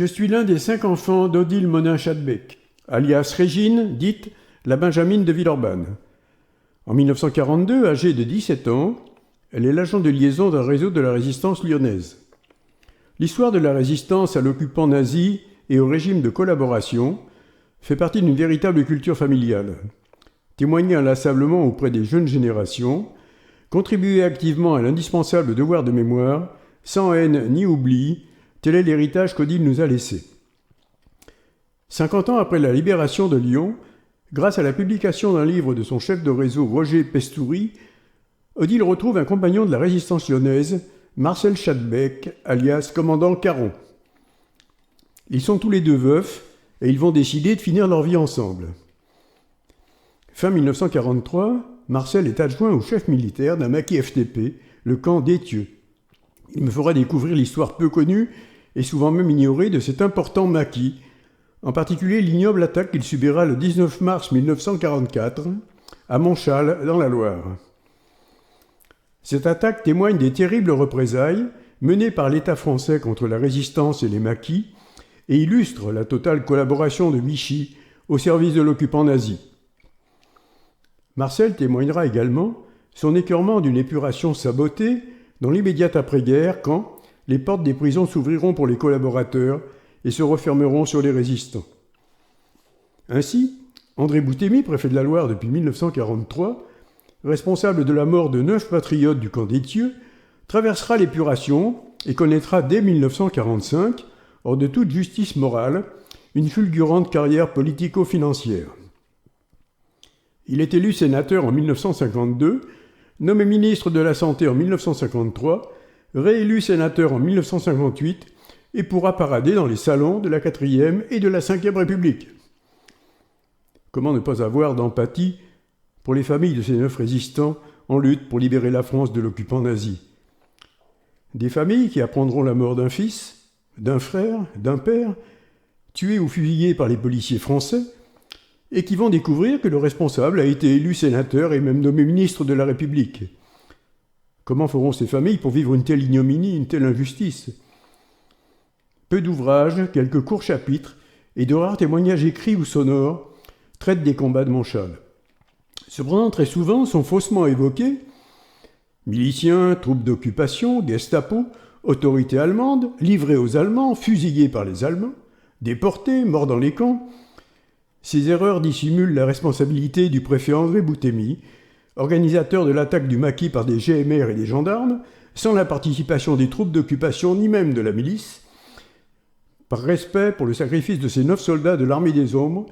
Je suis l'un des 5 enfants d'Odile Monin-Chadbec, alias Régine, dite la Benjamine de Villeurbanne. En 1942, âgée de 17 ans, elle est l'agent de liaison d'un réseau de la résistance lyonnaise. L'histoire de la résistance à l'occupant nazi et au régime de collaboration fait partie d'une véritable culture familiale. Témoigner inlassablement auprès des jeunes générations, contribuer activement à l'indispensable devoir de mémoire, sans haine ni oubli, tel est l'héritage qu'Odile nous a laissé. 50 ans après la libération de Lyon, grâce à la publication d'un livre de son chef de réseau Roger Pestoury, Odile retrouve un compagnon de la résistance lyonnaise, Marcel Chadbec, alias commandant Caron. Ils sont tous les deux veufs et ils vont décider de finir leur vie ensemble. Fin 1943, Marcel est adjoint au chef militaire d'un maquis FTP, le camp d'Étieux. Il me fera découvrir l'histoire peu connue et souvent même ignorée de cet important maquis, en particulier l'ignoble attaque qu'il subira le 19 mars 1944 à Montchal, dans la Loire. Cette attaque témoigne des terribles représailles menées par l'État français contre la résistance et les maquis et illustre la totale collaboration de Vichy au service de l'occupant nazi. Marcel témoignera également son écœurement d'une épuration sabotée dans l'immédiate après-guerre quand les portes des prisons s'ouvriront pour les collaborateurs et se refermeront sur les résistants. Ainsi, André Bouthémy, préfet de la Loire depuis 1943, responsable de la mort de 9 patriotes du camp d'Étieux, traversera l'épuration et connaîtra dès 1945, hors de toute justice morale, une fulgurante carrière politico-financière. Il est élu sénateur en 1952, nommé ministre de la Santé en 1953, réélu sénateur en 1958 et pourra parader dans les salons de la 4e et de la 5e République. Comment ne pas avoir d'empathie pour les familles de ces 9 résistants en lutte pour libérer la France de l'occupant nazi? Des familles qui apprendront la mort d'un fils, d'un frère, d'un père, tués ou fusillés par les policiers français, et qui vont découvrir que le responsable a été élu sénateur et même nommé ministre de la République. Comment feront ces familles pour vivre une telle ignominie, une telle injustice? Peu d'ouvrages, quelques courts chapitres et de rares témoignages écrits ou sonores traitent des combats de Montchal. Cependant, très souvent, sont faussement évoqués miliciens, troupes d'occupation, Gestapo, autorités allemandes, livrés aux Allemands, fusillés par les Allemands, déportés, morts dans les camps. Ces erreurs dissimulent la responsabilité du préfet André Bouthémy, organisateur de l'attaque du maquis par des GMR et des gendarmes, sans la participation des troupes d'occupation ni même de la milice. Par respect pour le sacrifice de ces 9 soldats de l'armée des ombres,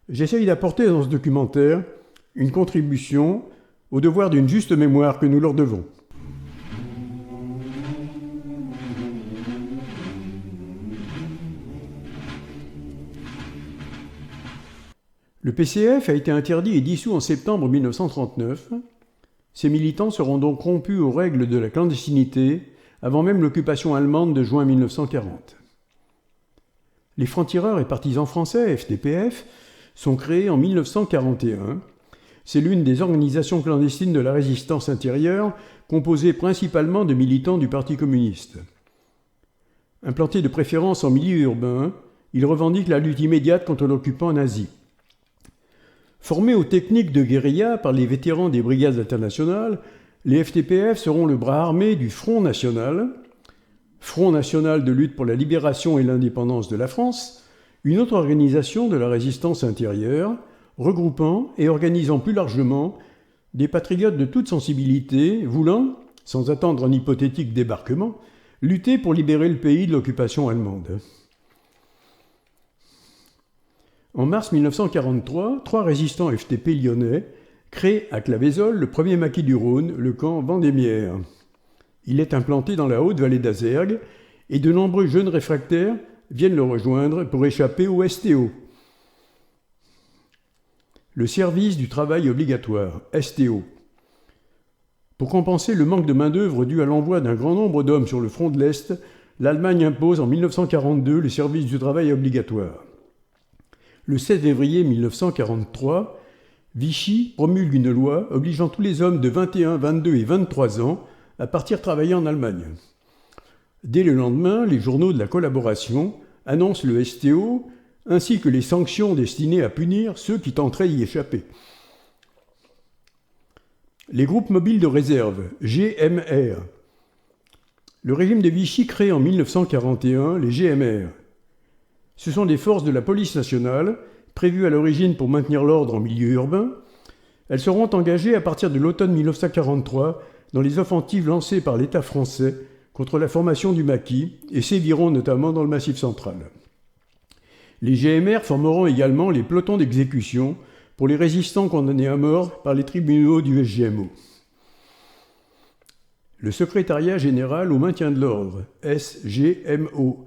j'essaye d'apporter dans ce documentaire une contribution au devoir d'une juste mémoire que nous leur devons. Le PCF a été interdit et dissous en septembre 1939. Ses militants seront donc rompus aux règles de la clandestinité avant même l'occupation allemande de juin 1940. Les francs-tireurs et partisans français, FTPF, sont créés en 1941. C'est l'une des organisations clandestines de la résistance intérieure, composée principalement de militants du Parti communiste. Implantés de préférence en milieu urbain, ils revendiquent la lutte immédiate contre l'occupant nazi. Formés aux techniques de guérilla par les vétérans des brigades internationales, les FTPF seront le bras armé du Front national de lutte pour la libération et l'indépendance de la France, une autre organisation de la résistance intérieure, regroupant et organisant plus largement des patriotes de toute sensibilité voulant, sans attendre un hypothétique débarquement, lutter pour libérer le pays de l'occupation allemande. En mars 1943, 3 résistants FTP lyonnais créent à Claveyzol le premier maquis du Rhône, le camp Vendémiaire. Il est implanté dans la haute vallée d'Azergues et de nombreux jeunes réfractaires viennent le rejoindre pour échapper au STO. Le service du travail obligatoire, STO. Pour compenser le manque de main-d'œuvre dû à l'envoi d'un grand nombre d'hommes sur le front de l'Est, l'Allemagne impose en 1942 le service du travail obligatoire. Le 16 février 1943, Vichy promulgue une loi obligeant tous les hommes de 21, 22 et 23 ans à partir travailler en Allemagne. Dès le lendemain, les journaux de la collaboration annonce le STO, ainsi que les sanctions destinées à punir ceux qui tenteraient d'y échapper. Les groupes mobiles de réserve, GMR. Le régime de Vichy crée en 1941 les GMR. Ce sont des forces de la police nationale, prévues à l'origine pour maintenir l'ordre en milieu urbain. Elles seront engagées à partir de l'automne 1943 dans les offensives lancées par l'État français contre la formation du maquis et séviront notamment dans le Massif central. Les GMR formeront également les pelotons d'exécution pour les résistants condamnés à mort par les tribunaux du SGMO. Le secrétariat général au maintien de l'ordre, SGMO.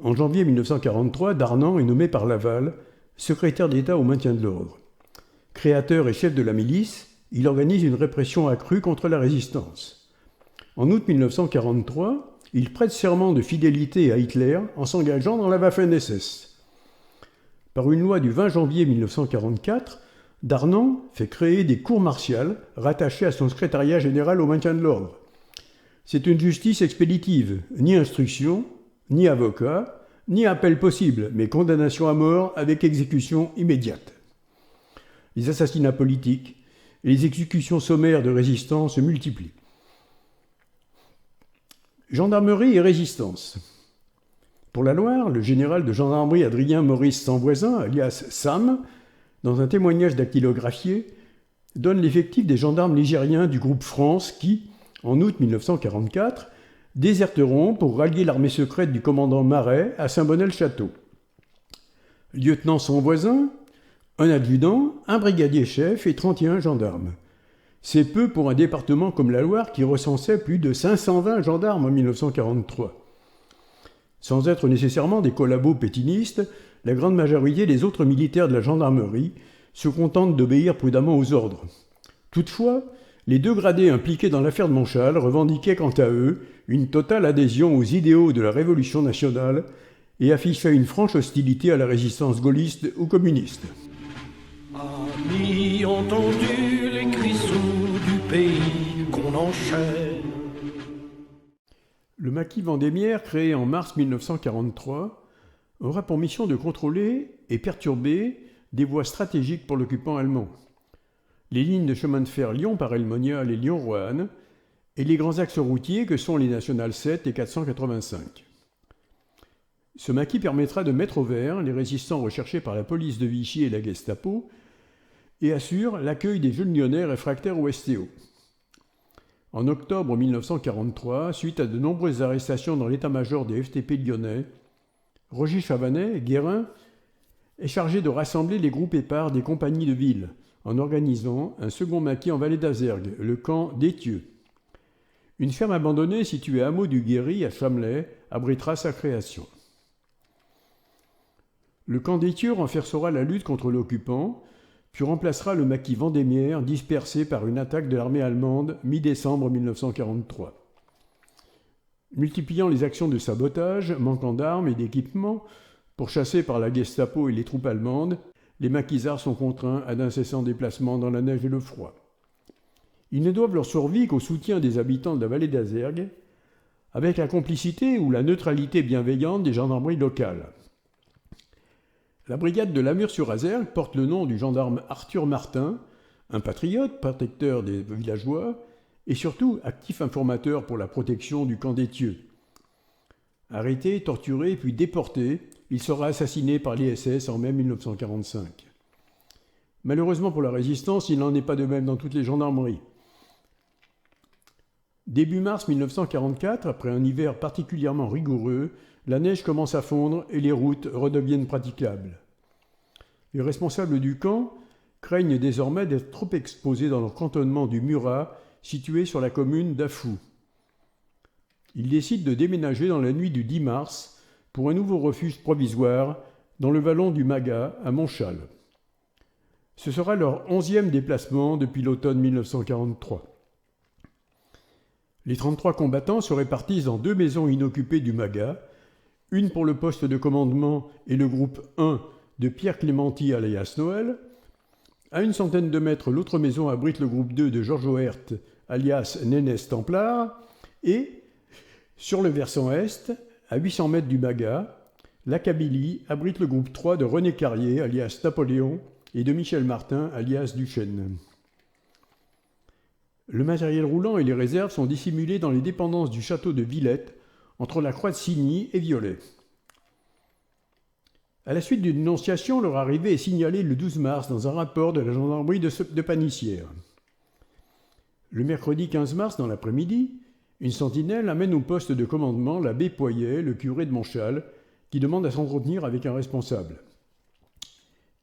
En janvier 1943, Darnan est nommé par Laval secrétaire d'État au maintien de l'ordre. Créateur et chef de la milice, il organise une répression accrue contre la résistance. En août 1943, il prête serment de fidélité à Hitler en s'engageant dans la Waffen-SS. Par une loi du 20 janvier 1944, Darnan fait créer des cours martiales rattachées à son secrétariat général au maintien de l'ordre. C'est une justice expéditive, ni instruction, ni avocat, ni appel possible, mais condamnation à mort avec exécution immédiate. Les assassinats politiques et les exécutions sommaires de résistants se multiplient. Gendarmerie et résistance. Pour la Loire, le général de gendarmerie Adrien Maurice Sanvoisin, alias Sam, dans un témoignage dactylographié, donne l'effectif des gendarmes ligériens du groupe France qui, en août 1944, déserteront pour rallier l'armée secrète du commandant Marais à Saint-Bonnet-le-Château. Lieutenant Sanvoisin, un adjudant, un brigadier-chef et 31 gendarmes. C'est peu pour un département comme la Loire qui recensait plus de 520 gendarmes en 1943. Sans être nécessairement des collabos pétinistes, la grande majorité des autres militaires de la gendarmerie se contentent d'obéir prudemment aux ordres. Toutefois, les deux gradés impliqués dans l'affaire de Montchal revendiquaient quant à eux une totale adhésion aux idéaux de la Révolution nationale et affichaient une franche hostilité à la résistance gaulliste ou communiste. Amis, entendu les cris sourds du pays qu'on enchaîne. Le maquis Vendémiaire, créé en mars 1943, aura pour mission de contrôler et perturber des voies stratégiques pour l'occupant allemand. Les lignes de chemin de fer Lyon-Paray-le-Monial et Lyon-Roanne, et les grands axes routiers que sont les nationales 7 et 485. Ce maquis permettra de mettre au vert les résistants recherchés par la police de Vichy et la Gestapo et assure l'accueil des jeunes lyonnais réfractaires au STO. En octobre 1943, suite à de nombreuses arrestations dans l'état-major des FTP lyonnais, Roger Chavanet, Guérin, est chargé de rassembler les groupes épars des compagnies de ville en organisant un second maquis en vallée d'Azergues, le camp d'Étieux. Une ferme abandonnée située à hameau du Guéry à Chamelais abritera sa création. Le camp d'Étieux renforcera la lutte contre l'occupant, puis remplacera le maquis Vendémiaire dispersé par une attaque de l'armée allemande mi-décembre 1943. Multipliant les actions de sabotage, manquant d'armes et d'équipements, pourchassés par la Gestapo et les troupes allemandes, les maquisards sont contraints à d'incessants déplacements dans la neige et le froid. Ils ne doivent leur survie qu'au soutien des habitants de la vallée d'Azergues, avec la complicité ou la neutralité bienveillante des gendarmeries locales. La brigade de Lamure-sur-Azergues porte le nom du gendarme Arthur Martin, un patriote, protecteur des villageois, et surtout actif informateur pour la protection du camp d'Étieux. Arrêté, torturé puis déporté, il sera assassiné par les SS en mai 1945. Malheureusement pour la résistance, il n'en est pas de même dans toutes les gendarmeries. Début mars 1944, après un hiver particulièrement rigoureux, la neige commence à fondre et les routes redeviennent praticables. Les responsables du camp craignent désormais d'être trop exposés dans leur cantonnement du Murat, situé sur la commune d'Afou. Ils décident de déménager dans la nuit du 10 mars pour un nouveau refuge provisoire dans le vallon du Maga, à Montchal. Ce sera leur 11e déplacement depuis l'automne 1943. Les 33 combattants se répartissent dans 2 maisons inoccupées du Maga, une pour le poste de commandement et le groupe 1 de Pierre Clémenti alias Noël. À une centaine de mètres, l'autre maison abrite le groupe 2 de Georges Oert alias Nénès Templar. Et, sur le versant est, à 800 mètres du Maga, la Kabylie abrite le groupe 3 de René Carrier, alias Napoléon, et de Michel Martin, alias Duchesne. Le matériel roulant et les réserves sont dissimulés dans les dépendances du château de Villette, entre la croix de Signy et Viollet. À la suite d'une dénonciation, leur arrivée est signalée le 12 mars dans un rapport de la gendarmerie de Panissière. Le mercredi 15 mars, dans l'après-midi, une sentinelle amène au poste de commandement l'abbé Poyet, le curé de Montchal, qui demande à s'entretenir avec un responsable.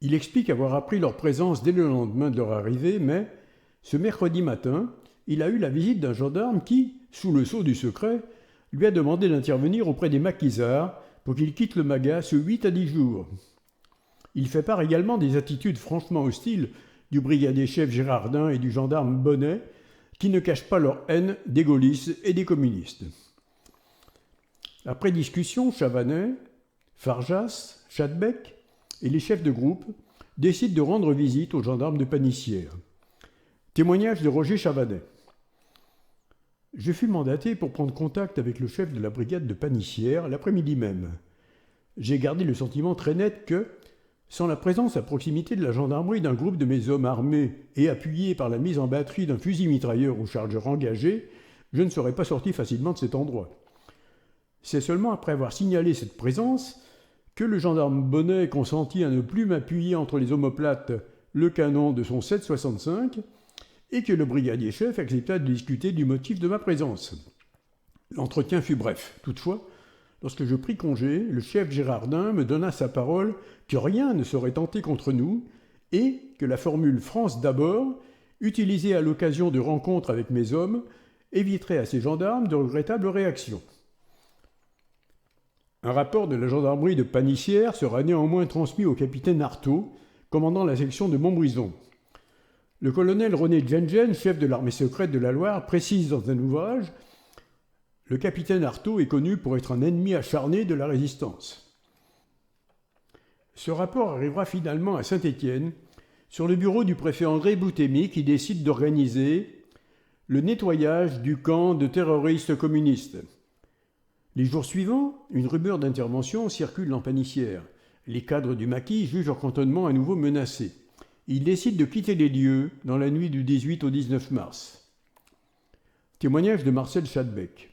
Il explique avoir appris leur présence dès le lendemain de leur arrivée, mais ce mercredi matin, il a eu la visite d'un gendarme qui, sous le sceau du secret, lui a demandé d'intervenir auprès des maquisards pour qu'il quitte le Maga ce 8 à 10 jours. Il fait part également des attitudes franchement hostiles du brigadier chef Girardin et du gendarme Bonnet, qui ne cachent pas leur haine des gaullistes et des communistes. Après discussion, Chavanet, Farjas, Chadbec et les chefs de groupe décident de rendre visite aux gendarmes de Panissière. Témoignage de Roger Chavanet. Je fus mandaté pour prendre contact avec le chef de la brigade de Panissière l'après-midi même. J'ai gardé le sentiment très net que, sans la présence à proximité de la gendarmerie d'un groupe de mes hommes armés et appuyés par la mise en batterie d'un fusil mitrailleur ou chargeur engagé, je ne serais pas sorti facilement de cet endroit. C'est seulement après avoir signalé cette présence que le gendarme Bonnet consentit à ne plus m'appuyer entre les omoplates le canon de son 7,65 et que le brigadier chef accepta de discuter du motif de ma présence. L'entretien fut bref. Toutefois, lorsque je pris congé, le chef Girardin me donna sa parole que rien ne serait tenté contre nous et que la formule « France d'abord », utilisée à l'occasion de rencontres avec mes hommes, éviterait à ces gendarmes de regrettables réactions. Un rapport de la gendarmerie de Panissière sera néanmoins transmis au capitaine Artaud, commandant la section de Montbrison. Le colonel René Djenjen, chef de l'armée secrète de la Loire, précise dans un ouvrage « Le capitaine Artaud est connu pour être un ennemi acharné de la résistance ». Ce rapport arrivera finalement à Saint-Étienne, sur le bureau du préfet André Bouthémy, qui décide d'organiser le nettoyage du camp de terroristes communistes. Les jours suivants, une rumeur d'intervention circule en Panissière. Les cadres du maquis jugent leur cantonnement à nouveau menacé. Ils décident de quitter les lieux dans la nuit du 18 au 19 mars. Témoignage de Marcel Chadbec.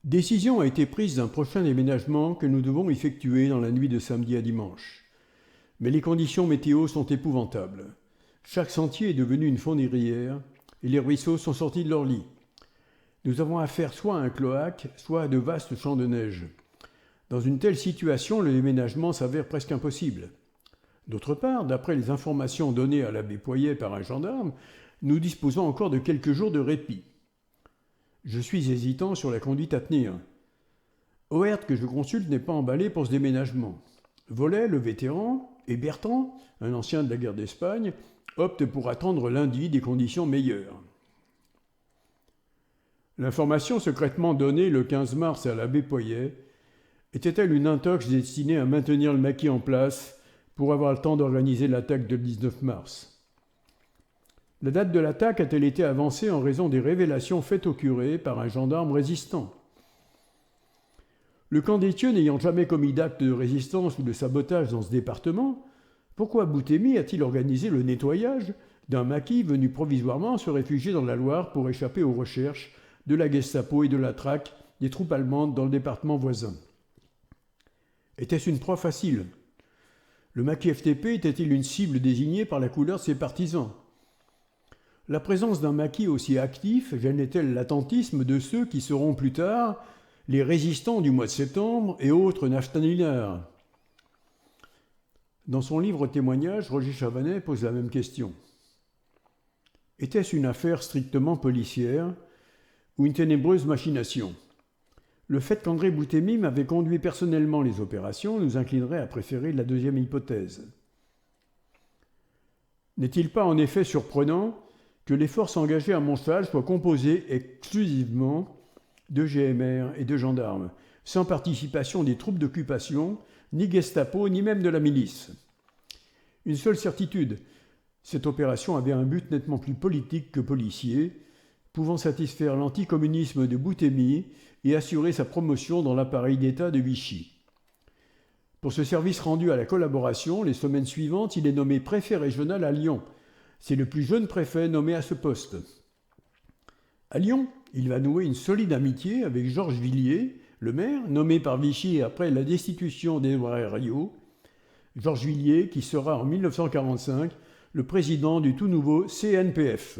Décision a été prise d'un prochain déménagement que nous devons effectuer dans la nuit de samedi à dimanche. Mais les conditions météo sont épouvantables. Chaque sentier est devenu une fondrière et les ruisseaux sont sortis de leur lit. Nous avons affaire soit à un cloaque, soit à de vastes champs de neige. Dans une telle situation, le déménagement s'avère presque impossible. D'autre part, d'après les informations données à l'abbé Poyet par un gendarme, nous disposons encore de quelques jours de répit. Je suis hésitant sur la conduite à tenir. Oert, que je consulte, n'est pas emballé pour ce déménagement. Vollet, le vétéran, et Bertrand, un ancien de la guerre d'Espagne, optent pour attendre lundi des conditions meilleures. L'information secrètement donnée le 15 mars à l'abbé Poyet était-elle une intox destinée à maintenir le maquis en place pour avoir le temps d'organiser l'attaque du 19 mars. La date de l'attaque a-t-elle été avancée en raison des révélations faites au curé par un gendarme résistant? Le camp d'Étieux n'ayant jamais commis d'acte de résistance ou de sabotage dans ce département, pourquoi Bouthémy a-t-il organisé le nettoyage d'un maquis venu provisoirement se réfugier dans la Loire pour échapper aux recherches de la Gestapo et de la traque des troupes allemandes dans le département voisin? Était-ce une proie facile? Le maquis FTP était-il une cible désignée par la couleur de ses partisans? La présence d'un maquis aussi actif gênait-elle l'attentisme de ceux qui seront plus tard les résistants du mois de septembre et autres naftalinards? Dans son livre Témoignage, Roger Chavanet pose la même question. Était-ce une affaire strictement policière ou une ténébreuse machination? Le fait qu'André Bouthémy m'avait conduit personnellement les opérations nous inclinerait à préférer la deuxième hypothèse. N'est-il pas en effet surprenant que les forces engagées à Montchal soient composées exclusivement de GMR et de gendarmes, sans participation des troupes d'occupation, ni Gestapo, ni même de la milice? Une seule certitude, cette opération avait un but nettement plus politique que policier, pouvant satisfaire l'anticommunisme de Boutemi et assurer sa promotion dans l'appareil d'État de Vichy. Pour ce service rendu à la collaboration, les semaines suivantes, il est nommé préfet régional à Lyon. C'est le plus jeune préfet nommé à ce poste. À Lyon, il va nouer une solide amitié avec Georges Villiers, le maire, nommé par Vichy après la destitution d'Édouard Herriot. Georges Villiers qui sera en 1945 le président du tout nouveau CNPF.